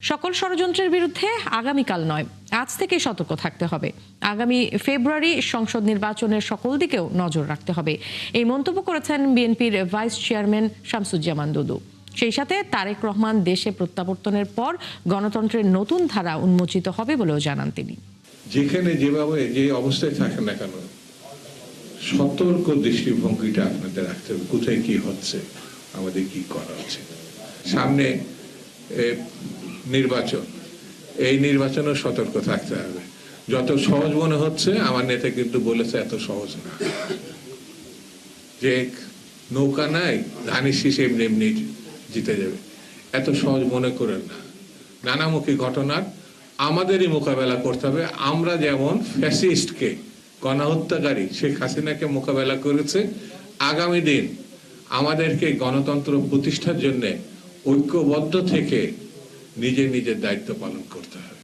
সকল ষড়যন্ত্রের বিরুদ্ধে আগামীকাল নয়, আজ থেকে সতর্ক থাকতে হবে। আগামী ফেব্রুয়ারি সংসদ নির্বাচনের সকল দিকেও নজর রাখতে হবে, এই মন্তব্য করেছেন বিএনপির ভাইস চেয়ারম্যান শামসুজ্জামান দুদু। সেই সাথে তারেক রহমান দেশে প্রত্যাবর্তনের পর গণতন্ত্রের নতুন ধারা উন্মোচিত হবে বলেও জানান তিনি। যেখানে যেভাবে যে অবস্থায় থাকেন না কেন, সতর্ক দৃষ্টিভঙ্গিটা আপনাদের রাখতে হবে। কোথায় কি হচ্ছে, আমাদের কি করা উচিত। সামনে নির্বাচন, এই নির্বাচনেও সতর্ক থাকতে হবে। যত সহজ মনে হচ্ছে, আমার নেতা কিন্তু বলেছে এত সহজ না, যে নৌকা নাই ধানের শীষ এমনি এমনি জিতে যাবে, এত সহজ মনে করেন না। নানামুখী ঘটনার আমাদেরই মোকাবেলা করতে হবে। আমরা যেমন ফ্যাসিস্টকে, গণহত্যাকারী শেখ হাসিনাকে মোকাবেলা করেছে, আগামী দিন আমাদেরকে গণতন্ত্র প্রতিষ্ঠার জন্য ঐক্যবদ্ধ থেকে নিজের নিজের দায়িত্ব পালন করতে হবে।